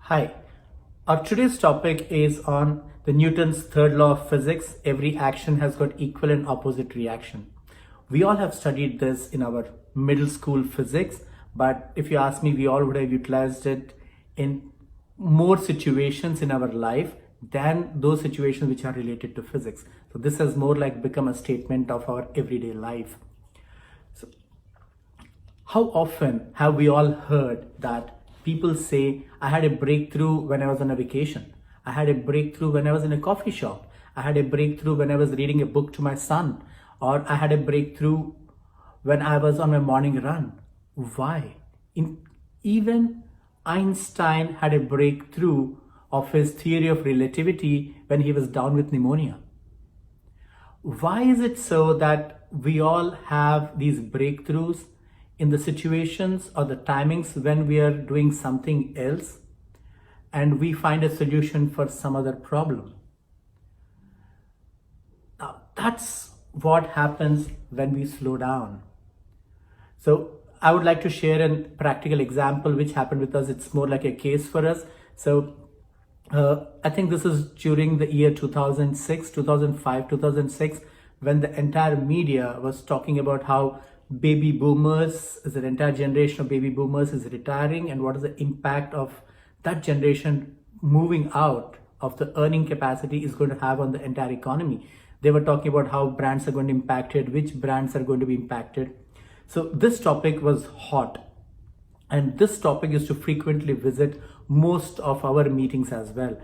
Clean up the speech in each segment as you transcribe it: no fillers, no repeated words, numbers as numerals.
Hi, our today's topic is on the Newton's third law of physics. Every action has got equal and opposite reaction. We all have studied this in our middle school physics, but if you ask me, we all would have utilized it in more situations in our life than those situations which are related to physics. So this has more like become a statement of our everyday life. How often have we all heard that people say, I had a breakthrough when I was on a vacation. I had a breakthrough when I was in a coffee shop. I had a breakthrough when I was reading a book to my son. Or I had a breakthrough when I was on my morning run. Why? Even Einstein had a breakthrough of his theory of relativity when he was down with pneumonia. Why is it so that we all have these breakthroughs in the situations or the timings when we are doing something else and we find a solution for some other problem? Now, that's what happens when we slow down. So I would like to share a practical example which happened with us. It's more like a case for us. So I think this is during the year 2006, 2005, 2006, when the entire media was talking about how baby boomers, an entire generation of baby boomers is retiring, and what is the impact of that generation moving out of the earning capacity is going to have on the entire economy. They were talking about how brands are going to be impacted, which brands are going to be impacted. So this topic was hot, and this topic used to frequently visit most of our meetings as well.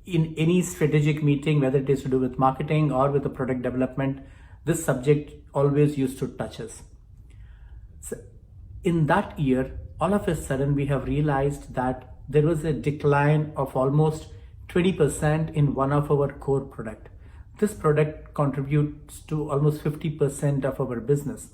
In any strategic meeting, whether it is to do with marketing or with the product development, this subject always used to touch us. So in that year, all of a sudden, we have realized that there was a decline of almost 20% in one of our core product. This product contributes to almost 50% of our business.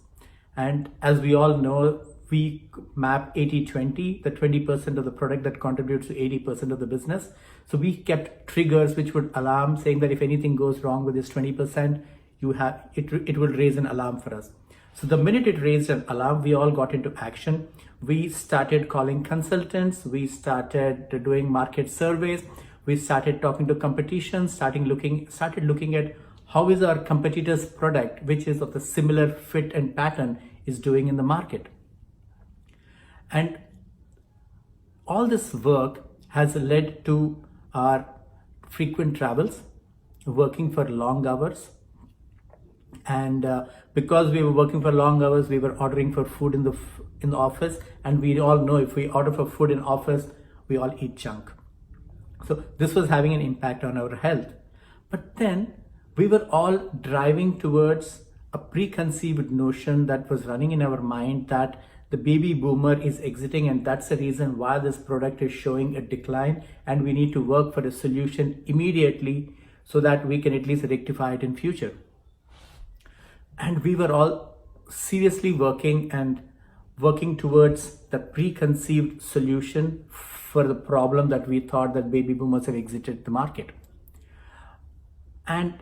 And as we all know, we map 80-20, the 20% of the product that contributes to 80% of the business. So we kept triggers which would alarm, saying that if anything goes wrong with this 20%, it will raise an alarm for us. So the minute it raised an alarm, we all got into action. We started calling consultants. We started doing market surveys. We started talking to competition, started looking at how is our competitor's product, which is of the similar fit and pattern, is doing in the market. And all this work has led to our frequent travels, working for long hours. And because we were working for long hours, we were ordering for food in the office, and we all know if we order for food in office, we all eat junk. So this was having an impact on our health. But then we were all driving towards a preconceived notion that was running in our mind that the baby boomer is exiting, and that's the reason why this product is showing a decline, and we need to work for a solution immediately so that we can at least rectify it in future. And we were all seriously working towards the preconceived solution for the problem that we thought that baby boomers have exited the market. And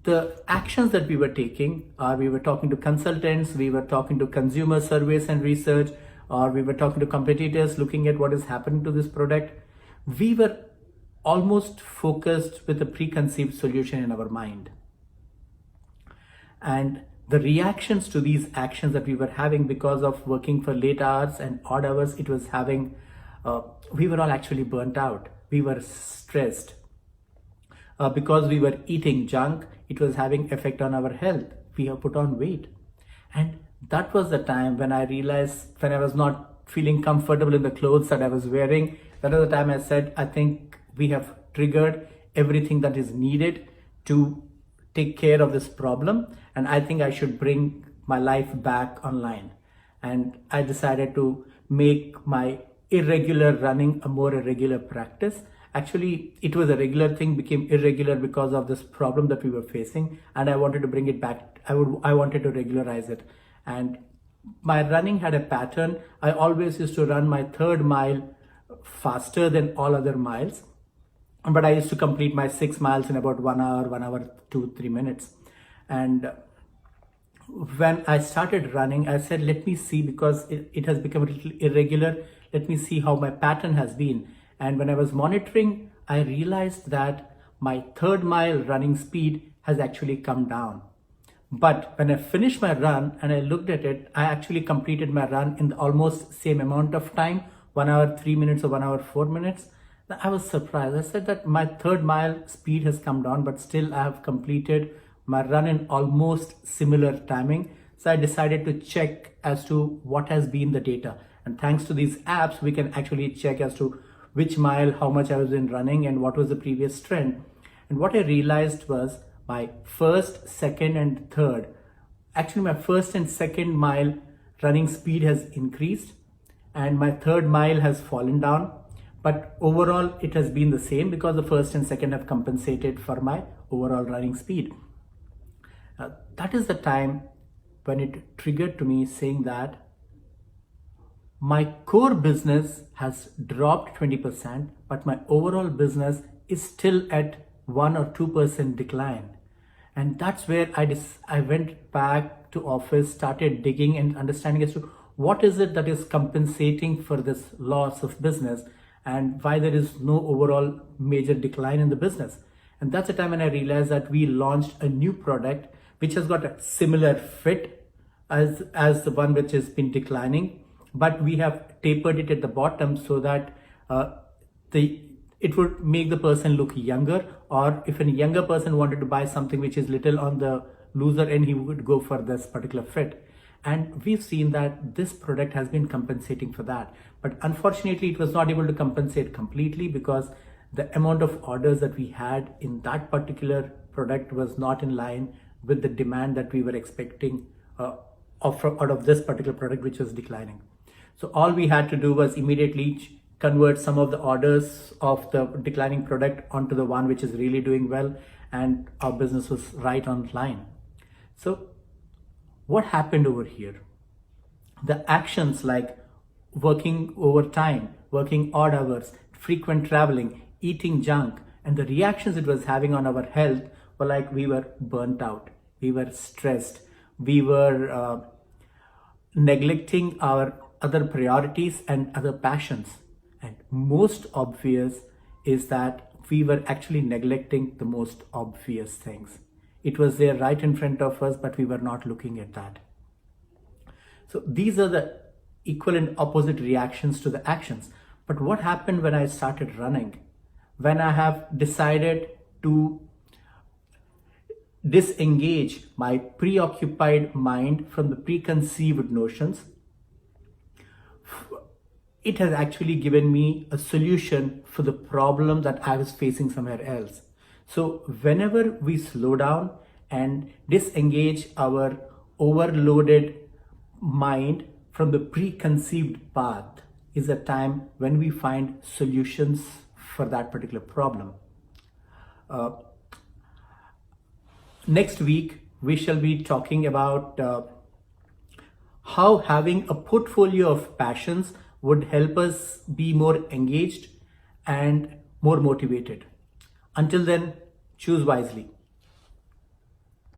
the actions that we were taking are, we were talking to consultants, we were talking to consumer surveys and research, or we were talking to competitors looking at what is happening to this product. We were almost focused with a preconceived solution in our mind. And the reactions to these actions that we were having because of working for late hours and odd hours, it was having, we were all actually burnt out. We were stressed. Because we were eating junk, it was having effect on our health. We have put on weight. And that was the time when I realized, when I was not feeling comfortable in the clothes that I was wearing, that was the time I said, I think we have triggered everything that is needed to take care of this problem, and I think I should bring my life back online. And I decided to make my irregular running a more irregular practice. Actually, it was a regular thing, became irregular because of this problem that we were facing, and I wanted to bring it back. I wanted to regularize it. And my running had a pattern. I always used to run my third mile faster than all other miles. But I used to complete my 6 miles in about 1 hour, 2-3 minutes. And when I started running, I said, let me see, because it has become a little irregular. let me see how my pattern has been. And when I was monitoring, I realized that my third mile running speed has actually come down. But when I finished my run and I looked at it, I actually completed my run in the almost same amount of time, 1 hour 3 minutes or 1 hour 4 minutes. I was surprised. I said that my third mile speed has come down, but still I have completed my run in almost similar timing. So I decided to check as to what has been the data. And thanks to these apps, we can actually check as to which mile, how much I was in running and what was the previous trend. And what I realized was my first, second and third, actually my first and second mile running speed has increased and my third mile has fallen down. But overall, it has been the same because the first and second have compensated for my overall running speed. That is the time when it triggered to me saying that my core business has dropped 20%, but my overall business is still at 1 or 2% decline. And that's where I went back to office, started digging and understanding as to what is it that is compensating for this loss of business and why there is no overall major decline in the business. And that's the time when I realized that we launched a new product which has got a similar fit as the one which has been declining, but we have tapered it at the bottom so that it would make the person look younger, or if a younger person wanted to buy something which is little on the looser end, he would go for this particular fit. And we've seen that this product has been compensating for that. But unfortunately, it was not able to compensate completely because the amount of orders that we had in that particular product was not in line with the demand that we were expecting out of this particular product, which was declining. So all we had to do was immediately convert some of the orders of the declining product onto the one which is really doing well, and our business was right on line. So what happened over here? The actions like working overtime, working odd hours, frequent traveling, eating junk, and the reactions it was having on our health were like we were burnt out, we were stressed, we were neglecting our other priorities and other passions. And most obvious is that we were actually neglecting the most obvious things. It was there right in front of us, but we were not looking at that. So these are the equal and opposite reactions to the actions. But what happened when I started running? When I have decided to disengage my preoccupied mind from the preconceived notions, it has actually given me a solution for the problem that I was facing somewhere else. So whenever we slow down and disengage our overloaded mind from the preconceived path is a time when we find solutions for that particular problem. Next week, we shall be talking about how having a portfolio of passions would help us be more engaged and more motivated. Until then, choose wisely.